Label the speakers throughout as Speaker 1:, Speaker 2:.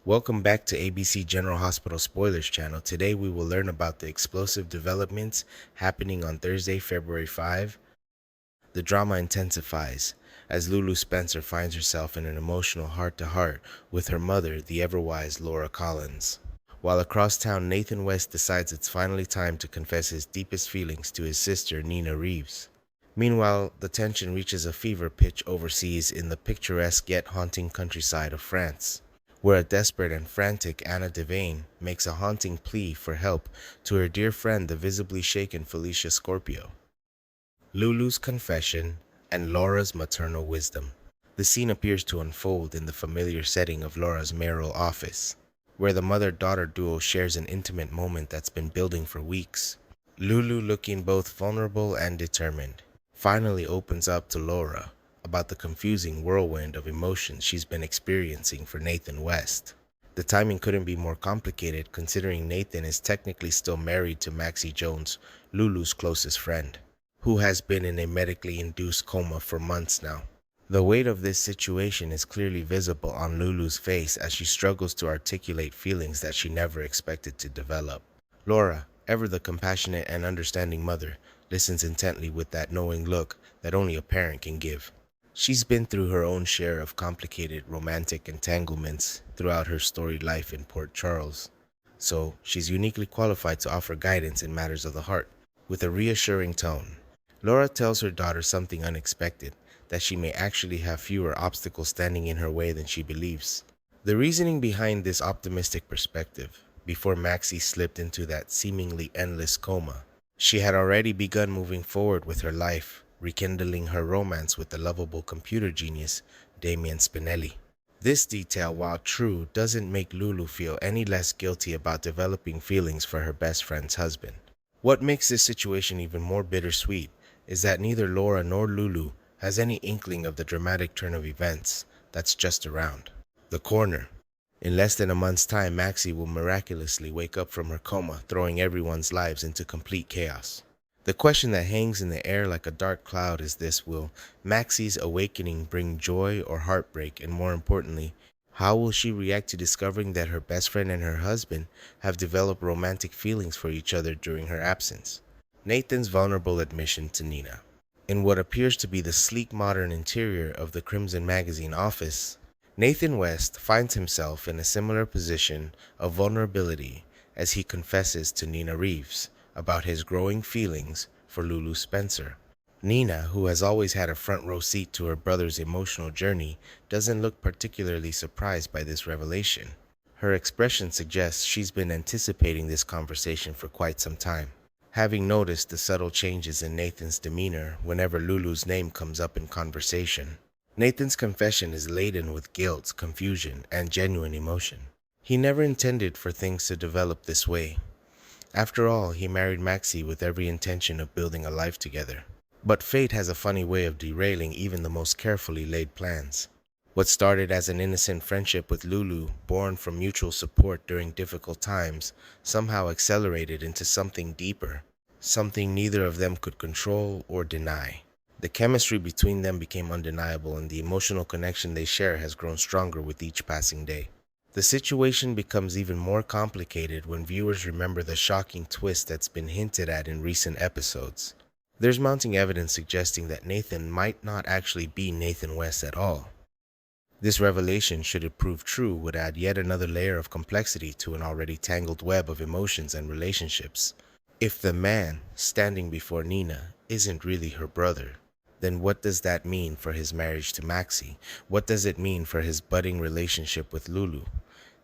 Speaker 1: Welcome back to ABC General Hospital Spoilers channel. Today we will learn about the explosive developments happening on Thursday, February 5. The drama intensifies as Lulu Spencer finds herself in an emotional heart-to-heart with her mother, the ever-wise Laura Collins. While across town, Nathan West decides it's finally time to confess his deepest feelings to his sister, Nina Reeves. Meanwhile, the tension reaches a fever pitch overseas in the picturesque yet haunting countryside of France, where a desperate and frantic Anna Devane makes a haunting plea for help to her dear friend, the visibly shaken Felicia Scorpio. Lulu's confession and Laura's maternal wisdom. The scene appears to unfold in the familiar setting of Laura's mayoral office, where the mother-daughter duo shares an intimate moment that's been building for weeks. Lulu, looking both vulnerable and determined, finally opens up to Laura about the confusing whirlwind of emotions she's been experiencing for Nathan West. The timing couldn't be more complicated, considering Nathan is technically still married to Maxie Jones, Lulu's closest friend, who has been in a medically induced coma for months now. The weight of this situation is clearly visible on Lulu's face as she struggles to articulate feelings that she never expected to develop. Laura, ever the compassionate and understanding mother, listens intently with that knowing look that only a parent can give. She's been through her own share of complicated romantic entanglements throughout her storied life in Port Charles, so she's uniquely qualified to offer guidance in matters of the heart. With a reassuring tone, Laura tells her daughter something unexpected, that she may actually have fewer obstacles standing in her way than she believes. The reasoning behind this optimistic perspective: before Maxie slipped into that seemingly endless coma, she had already begun moving forward with her life, rekindling her romance with the lovable computer genius, Damien Spinelli. This detail, while true, doesn't make Lulu feel any less guilty about developing feelings for her best friend's husband. What makes this situation even more bittersweet is that neither Laura nor Lulu has any inkling of the dramatic turn of events that's just around the corner. In less than a month's time, Maxie will miraculously wake up from her coma, throwing everyone's lives into complete chaos. The question that hangs in the air like a dark cloud is this: will Maxie's awakening bring joy or heartbreak? And more importantly, how will she react to discovering that her best friend and her husband have developed romantic feelings for each other during her absence? Nathan's vulnerable admission to Nina. In what appears to be the sleek modern interior of the Crimson Magazine office, Nathan West finds himself in a similar position of vulnerability as he confesses to Nina Reeves about his growing feelings for Lulu Spencer. Nina, who has always had a front row seat to her brother's emotional journey, doesn't look particularly surprised by this revelation. Her expression suggests she's been anticipating this conversation for quite some time, having noticed the subtle changes in Nathan's demeanor whenever Lulu's name comes up in conversation. Nathan's confession is laden with guilt, confusion, and genuine emotion. He never intended for things to develop this way. After all, he married Maxie with every intention of building a life together. But fate has a funny way of derailing even the most carefully laid plans. What started as an innocent friendship with Lulu, born from mutual support during difficult times, somehow accelerated into something deeper, something neither of them could control or deny. The chemistry between them became undeniable, and the emotional connection they share has grown stronger with each passing day. The situation becomes even more complicated when viewers remember the shocking twist that's been hinted at in recent episodes. There's mounting evidence suggesting that Nathan might not actually be Nathan West at all. This revelation, should it prove true, would add yet another layer of complexity to an already tangled web of emotions and relationships. If the man standing before Nina isn't really her brother, then what does that mean for his marriage to Maxie? What does it mean for his budding relationship with Lulu?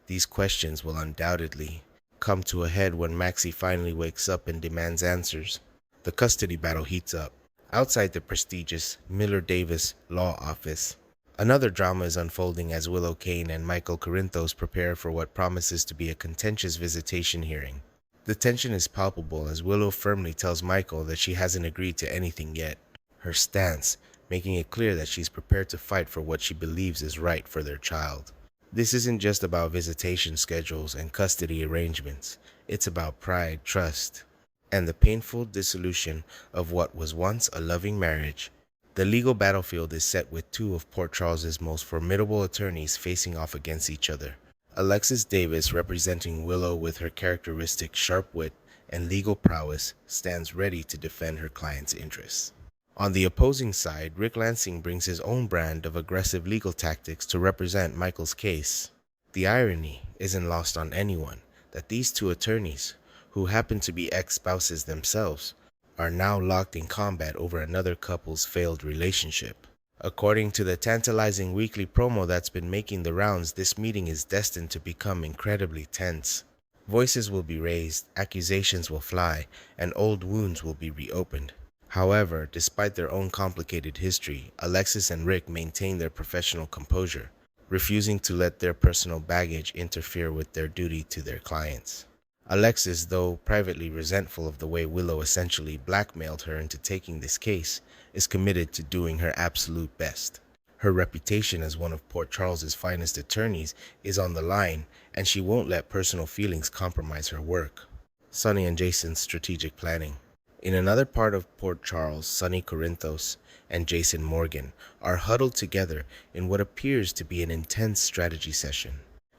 Speaker 1: These questions will undoubtedly come to a head when Maxie finally wakes up and demands answers. The custody battle heats up. Outside the prestigious Miller Davis law office, another drama is unfolding as Willow Kane and Michael Corinthos prepare for what promises to be a contentious visitation hearing. The tension is palpable as Willow firmly tells Michael that she hasn't agreed to anything yet, her stance making it clear that she's prepared to fight for what she believes is right for their child. This isn't just about visitation schedules and custody arrangements. It's about pride, trust, and the painful dissolution of what was once a loving marriage. The legal battlefield is set with two of Port Charles's most formidable attorneys facing off against each other, Alexis Davis, representing Willow with her characteristic sharp wit and legal prowess, stands ready to defend her client's interests. On the opposing side, Rick Lansing brings his own brand of aggressive legal tactics to represent Michael's case. The irony isn't lost on anyone that these two attorneys, who happen to be ex-spouses themselves, are now locked in combat over another couple's failed relationship. According to the tantalizing weekly promo that's been making the rounds, this meeting is destined to become incredibly tense. Voices will be raised, accusations will fly, and old wounds will be reopened. However, despite their own complicated history, Alexis and Rick maintain their professional composure, refusing to let their personal baggage interfere with their duty to their clients. Alexis, though privately resentful of the way Willow essentially blackmailed her into taking this case, is committed to doing her absolute best. Her reputation as one of Port Charles's finest attorneys is on the line, and she won't let personal feelings compromise her work. Sonny and Jason's strategic planning. In another part of Port Charles, Sonny Corinthos and Jason Morgan are huddled together in what appears to be an intense strategy session.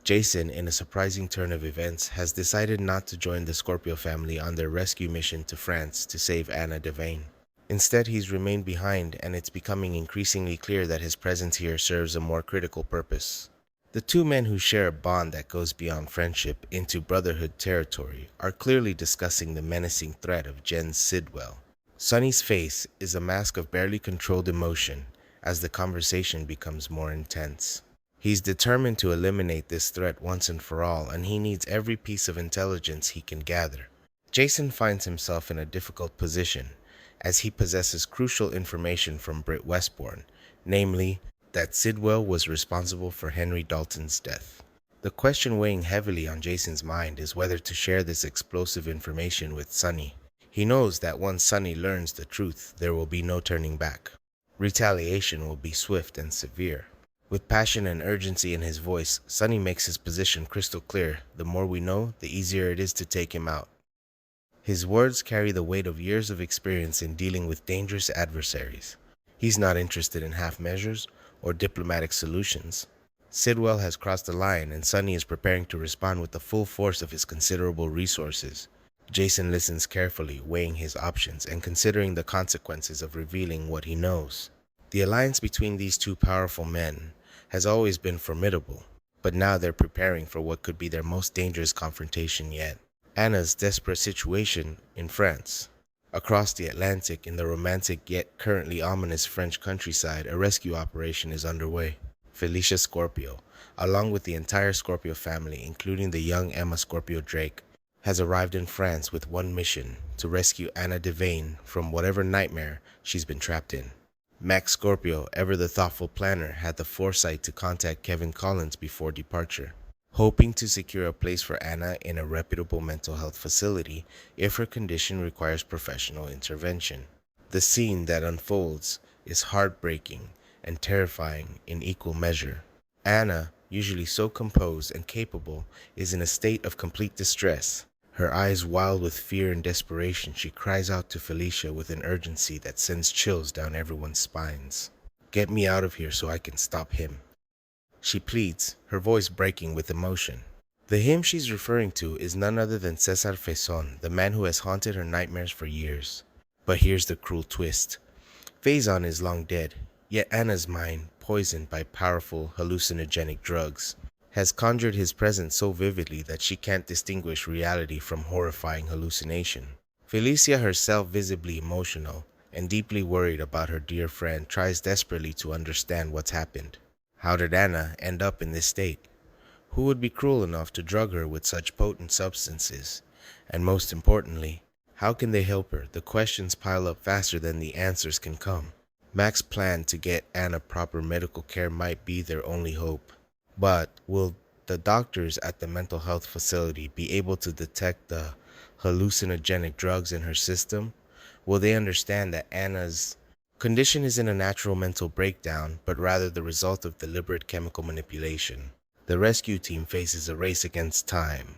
Speaker 1: Jason, in a surprising turn of events, has decided not to join the Scorpio family on their rescue mission to France to save Anna Devane. Instead, he's remained behind, and it's becoming increasingly clear that his presence here serves a more critical purpose. The two men, who share a bond that goes beyond friendship into brotherhood territory, are clearly discussing the menacing threat of Jen Sidwell. Sonny's face is a mask of barely controlled emotion as the conversation becomes more intense. He's determined to eliminate this threat once and for all, and he needs every piece of intelligence he can gather. Jason finds himself in a difficult position, as he possesses crucial information from Britt Westbourne, namely, that Sidwell was responsible for Henry Dalton's death. The question weighing heavily on Jason's mind is whether to share this explosive information with Sonny. He knows that once Sonny learns the truth, there will be no turning back. Retaliation will be swift and severe. With passion and urgency in his voice, Sonny makes his position crystal clear. The more we know, the easier it is to take him out. His words carry the weight of years of experience in dealing with dangerous adversaries. He's not interested in half measures or diplomatic solutions. Sidwell has crossed the line, and Sonny is preparing to respond with the full force of his considerable resources. Jason listens carefully, weighing his options and considering the consequences of revealing what he knows. The alliance between these two powerful men has always been formidable, but now they're preparing for what could be their most dangerous confrontation yet. Anna's desperate situation in France. Across the Atlantic, in the romantic yet currently ominous French countryside, a rescue operation is underway. Felicia Scorpio, along with the entire Scorpio family, including the young Emma Scorpio Drake, has arrived in France with one mission: to rescue Anna Devane from whatever nightmare she's been trapped in. Max Scorpio, ever the thoughtful planner, had the foresight to contact Kevin Collins before departure, hoping to secure a place for Anna in a reputable mental health facility if her condition requires professional intervention. The scene that unfolds is heartbreaking and terrifying in equal measure. Anna, usually so composed and capable, is in a state of complete distress. Her eyes wild with fear and desperation, she cries out to Felicia with an urgency that sends chills down everyone's spines. "Get me out of here so I can stop him," she pleads, her voice breaking with emotion. The him she's referring to is none other than César Faison, the man who has haunted her nightmares for years. But here's the cruel twist. Faison is long dead, yet Anna's mind, poisoned by powerful hallucinogenic drugs, has conjured his presence so vividly that she can't distinguish reality from horrifying hallucination. Felicia, herself visibly emotional and deeply worried about her dear friend, tries desperately to understand what's happened. How did Anna end up in this state? Who would be cruel enough to drug her with such potent substances? And most importantly, how can they help her? The questions pile up faster than the answers can come. Mac's plan to get Anna proper medical care might be their only hope. But will the doctors at the mental health facility be able to detect the hallucinogenic drugs in her system? Will they understand that Anna's condition isn't a natural mental breakdown, but rather the result of deliberate chemical manipulation? The rescue team faces a race against time.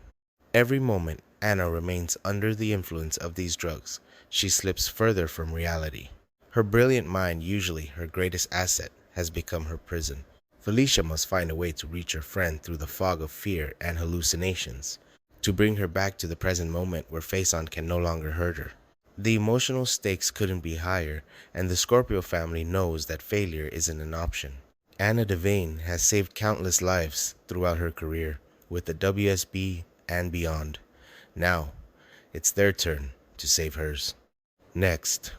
Speaker 1: Every moment Anna remains under the influence of these drugs, she slips further from reality. Her brilliant mind, usually her greatest asset, has become her prison. Felicia must find a way to reach her friend through the fog of fear and hallucinations, to bring her back to the present moment where Faison can no longer hurt her. The emotional stakes couldn't be higher, and the Scorpio family knows that failure isn't an option. Anna Devane has saved countless lives throughout her career, with the WSB and beyond. Now, it's their turn to save hers. Next,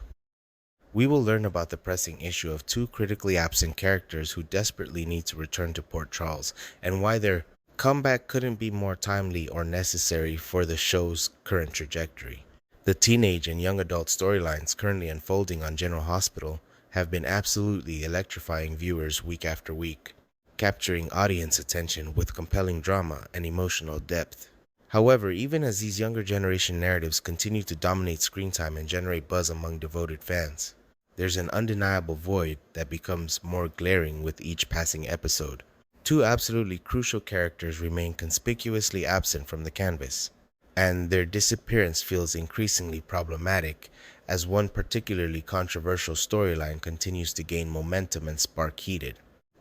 Speaker 1: we will learn about the pressing issue of two critically absent characters who desperately need to return to Port Charles, and why their comeback couldn't be more timely or necessary for the show's current trajectory. The teenage and young adult storylines currently unfolding on General Hospital have been absolutely electrifying viewers week after week, capturing audience attention with compelling drama and emotional depth. However, even as these younger generation narratives continue to dominate screen time and generate buzz among devoted fans, there's an undeniable void that becomes more glaring with each passing episode. Two absolutely crucial characters remain conspicuously absent from the canvas, and their disappearance feels increasingly problematic as one particularly controversial storyline continues to gain momentum and spark heated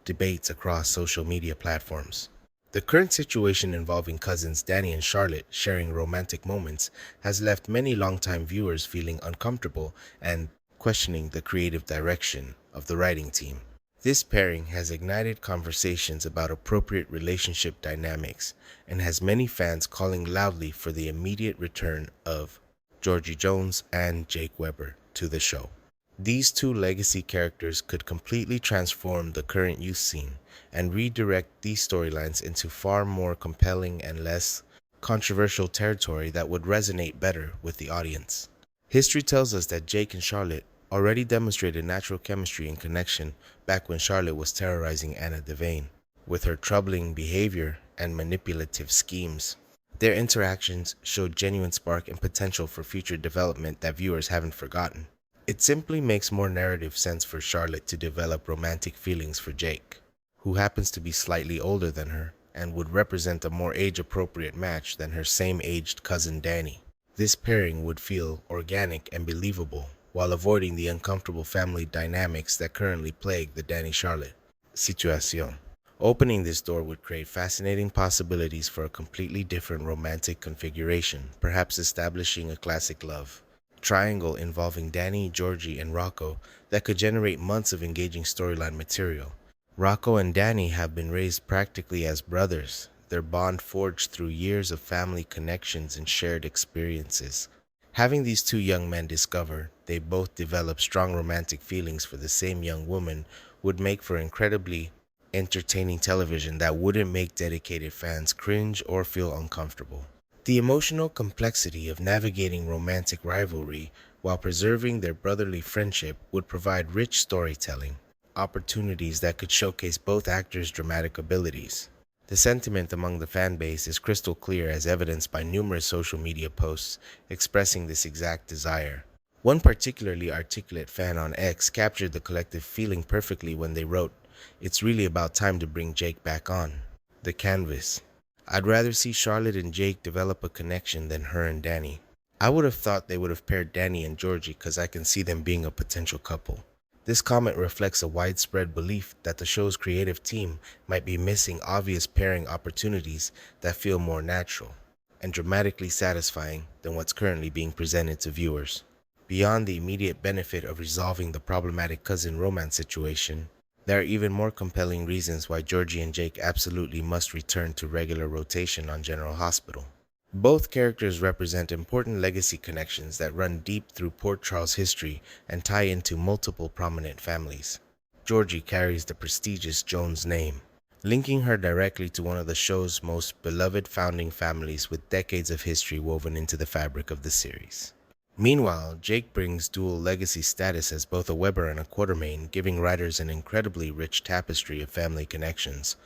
Speaker 1: debates across social media platforms. The current situation involving cousins Danny and Charlotte sharing romantic moments has left many longtime viewers feeling uncomfortable and questioning the creative direction of the writing team. This pairing has ignited conversations about appropriate relationship dynamics and has many fans calling loudly for the immediate return of Georgie Jones and Jake Weber to the show. These two legacy characters could completely transform the current youth scene and redirect these storylines into far more compelling and less controversial territory that would resonate better with the audience. History tells us that Jake and Charlotte already demonstrated natural chemistry and connection back when Charlotte was terrorizing Anna Devane with her troubling behavior and manipulative schemes. Their interactions showed genuine spark and potential for future development that viewers haven't forgotten. It simply makes more narrative sense for Charlotte to develop romantic feelings for Jake, who happens to be slightly older than her and would represent a more age-appropriate match than her same-aged cousin Danny. This pairing would feel organic and believable, while avoiding the uncomfortable family dynamics that currently plague the Danny-Charlotte situation. Opening this door would create fascinating possibilities for a completely different romantic configuration, perhaps establishing a classic love triangle involving Danny, Georgie, and Rocco that could generate months of engaging storyline material. Rocco and Danny have been raised practically as brothers, their bond forged through years of family connections and shared experiences. Having these two young men discover they both develop strong romantic feelings for the same young woman would make for incredibly entertaining television that wouldn't make dedicated fans cringe or feel uncomfortable. The emotional complexity of navigating romantic rivalry while preserving their brotherly friendship would provide rich storytelling opportunities that could showcase both actors' dramatic abilities. The sentiment among the fan base is crystal clear, as evidenced by numerous social media posts expressing this exact desire. One particularly articulate fan on X captured the collective feeling perfectly when they wrote, "It's really about time to bring Jake back on the canvas. I'd rather see Charlotte and Jake develop a connection than her and Danny. I would have thought they would have paired Danny and Georgie because I can see them being a potential couple." This comment reflects a widespread belief that the show's creative team might be missing obvious pairing opportunities that feel more natural and dramatically satisfying than what's currently being presented to viewers. Beyond the immediate benefit of resolving the problematic cousin romance situation, there are even more compelling reasons why Georgie and Jake absolutely must return to regular rotation on General Hospital. Both characters represent important legacy connections that run deep through Port Charles history and tie into multiple prominent families. Georgie carries the prestigious Jones name, linking her directly to one of the show's most beloved founding families with decades of history woven into the fabric of the series. Meanwhile, Jake brings dual legacy status as both a Weber and a Quartermain, giving writers an incredibly rich tapestry of family connections,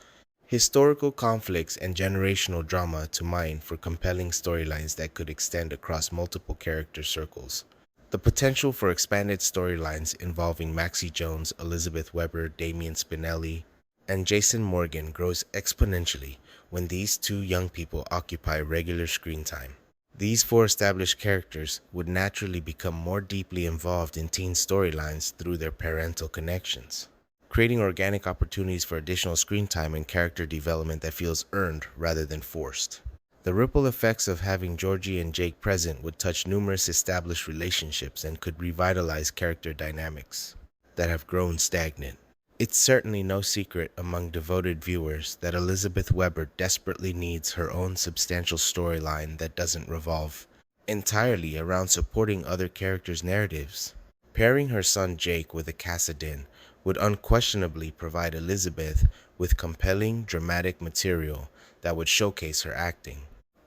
Speaker 1: historical conflicts, and generational drama to mine for compelling storylines that could extend across multiple character circles. The potential for expanded storylines involving Maxie Jones, Elizabeth Weber, Damian Spinelli, and Jason Morgan grows exponentially when these two young people occupy regular screen time. These four established characters would naturally become more deeply involved in teen storylines through their parental connections, creating organic opportunities for additional screen time and character development that feels earned rather than forced. The ripple effects of having Georgie and Jake present would touch numerous established relationships and could revitalize character dynamics that have grown stagnant. It's certainly no secret among devoted viewers that Elizabeth Weber desperately needs her own substantial storyline that doesn't revolve entirely around supporting other characters' narratives. Pairing her son Jake with a Cassadin would unquestionably provide Elizabeth with compelling, dramatic material that would showcase her acting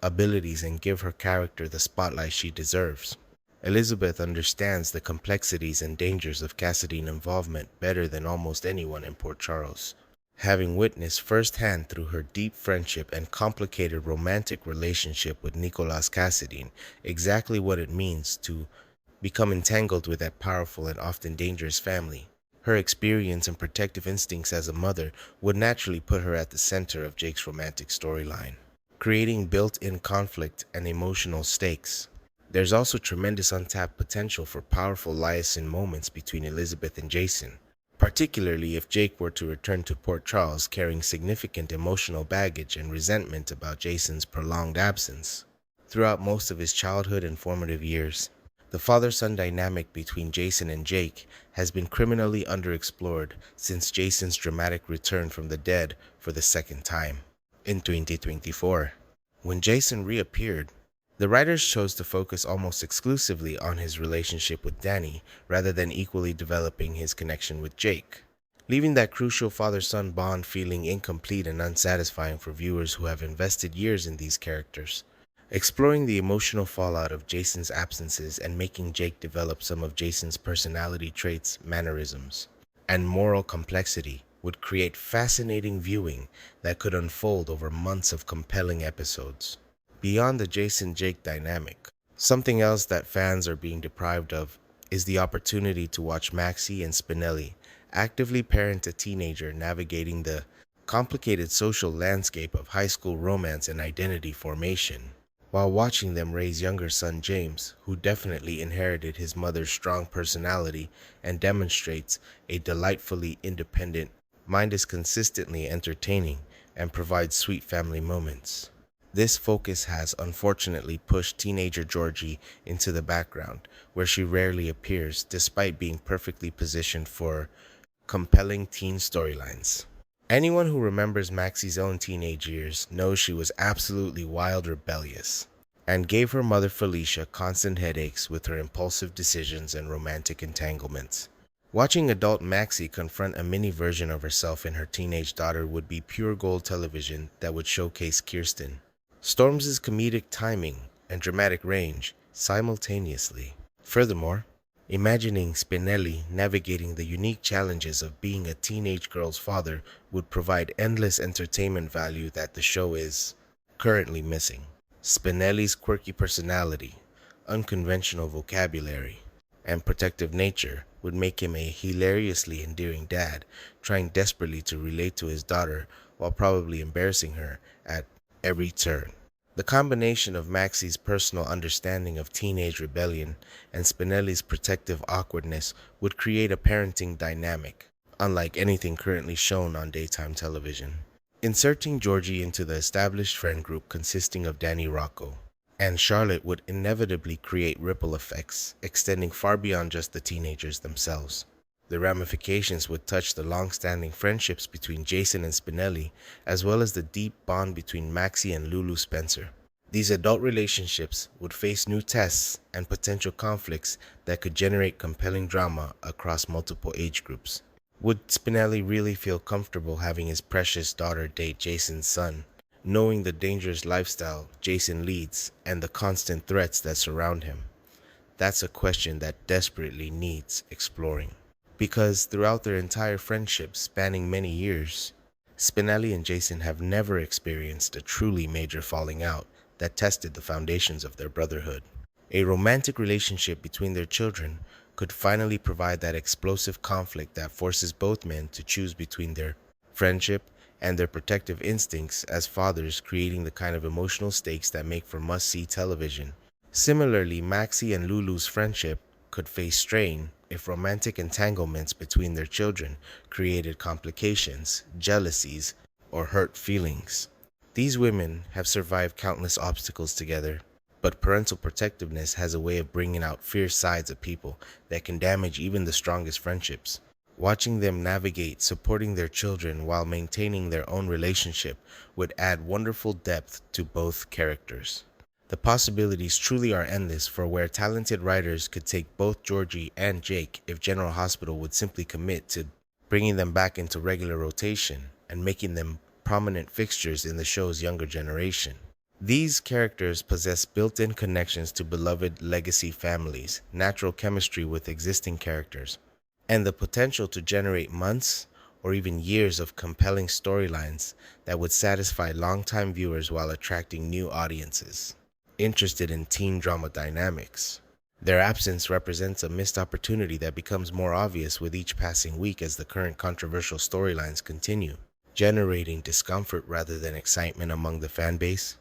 Speaker 1: abilities and give her character the spotlight she deserves. Elizabeth understands the complexities and dangers of Cassadine involvement better than almost anyone in Port Charles, having witnessed firsthand through her deep friendship and complicated romantic relationship with Nicolas Cassadine exactly what it means to become entangled with that powerful and often dangerous family. Her experience and protective instincts as a mother would naturally put her at the center of Jake's romantic storyline, creating built-in conflict and emotional stakes. There's also tremendous untapped potential for powerful liaison moments between Elizabeth and Jason, particularly if Jake were to return to Port Charles carrying significant emotional baggage and resentment about Jason's prolonged absence. Throughout most of his childhood and formative years, the father-son dynamic between Jason and Jake has been criminally underexplored since Jason's dramatic return from the dead for the second time in 2024. When Jason reappeared, the writers chose to focus almost exclusively on his relationship with Danny rather than equally developing his connection with Jake, leaving that crucial father-son bond feeling incomplete and unsatisfying for viewers who have invested years in these characters. Exploring the emotional fallout of Jason's absences and making Jake develop some of Jason's personality traits, mannerisms, and moral complexity would create fascinating viewing that could unfold over months of compelling episodes. Beyond the Jason-Jake dynamic, something else that fans are being deprived of is the opportunity to watch Maxie and Spinelli actively parent a teenager navigating the complicated social landscape of high school romance and identity formation, while watching them raise younger son James, who definitely inherited his mother's strong personality and demonstrates a delightfully independent mind, is consistently entertaining and provides sweet family moments. This focus has unfortunately pushed teenager Georgie into the background, where she rarely appears despite being perfectly positioned for compelling teen storylines. Anyone who remembers Maxie's own teenage years knows she was absolutely wild rebellious and gave her mother Felicia constant headaches with her impulsive decisions and romantic entanglements. Watching adult Maxie confront a mini version of herself in her teenage daughter would be pure gold television that would showcase Kirsten Storms' comedic timing and dramatic range simultaneously. Furthermore, imagining Spinelli navigating the unique challenges of being a teenage girl's father would provide endless entertainment value that the show is currently missing. Spinelli's quirky personality, unconventional vocabulary, and protective nature would make him a hilariously endearing dad, trying desperately to relate to his daughter while probably embarrassing her at every turn. The combination of Maxie's personal understanding of teenage rebellion and Spinelli's protective awkwardness would create a parenting dynamic unlike anything currently shown on daytime television. Inserting Georgie into the established friend group consisting of Danny Rocco and Charlotte would inevitably create ripple effects, extending far beyond just the teenagers themselves. The ramifications would touch the long-standing friendships between Jason and Spinelli, as well as the deep bond between Maxie and Lulu Spencer. These adult relationships would face new tests and potential conflicts that could generate compelling drama across multiple age groups. Would Spinelli really feel comfortable having his precious daughter date Jason's son, knowing the dangerous lifestyle Jason leads and the constant threats that surround him? That's a question that desperately needs exploring. Because throughout their entire friendship spanning many years, Spinelli and Jason have never experienced a truly major falling out that tested the foundations of their brotherhood. A romantic relationship between their children could finally provide that explosive conflict that forces both men to choose between their friendship and their protective instincts as fathers, creating the kind of emotional stakes that make for must-see television. Similarly, Maxie and Lulu's friendship could face strain if romantic entanglements between their children created complications, jealousies, or hurt feelings. These women have survived countless obstacles together, but parental protectiveness has a way of bringing out fierce sides of people that can damage even the strongest friendships. Watching them navigate supporting their children while maintaining their own relationship would add wonderful depth to both characters. The possibilities truly are endless for where talented writers could take both Georgie and Jake if General Hospital would simply commit to bringing them back into regular rotation and making them prominent fixtures in the show's younger generation. These characters possess built-in connections to beloved legacy families, natural chemistry with existing characters, and the potential to generate months or even years of compelling storylines that would satisfy longtime viewers while attracting new audiences interested in teen drama dynamics. Their absence represents a missed opportunity that becomes more obvious with each passing week as the current controversial storylines continue, generating discomfort rather than excitement among the fan base.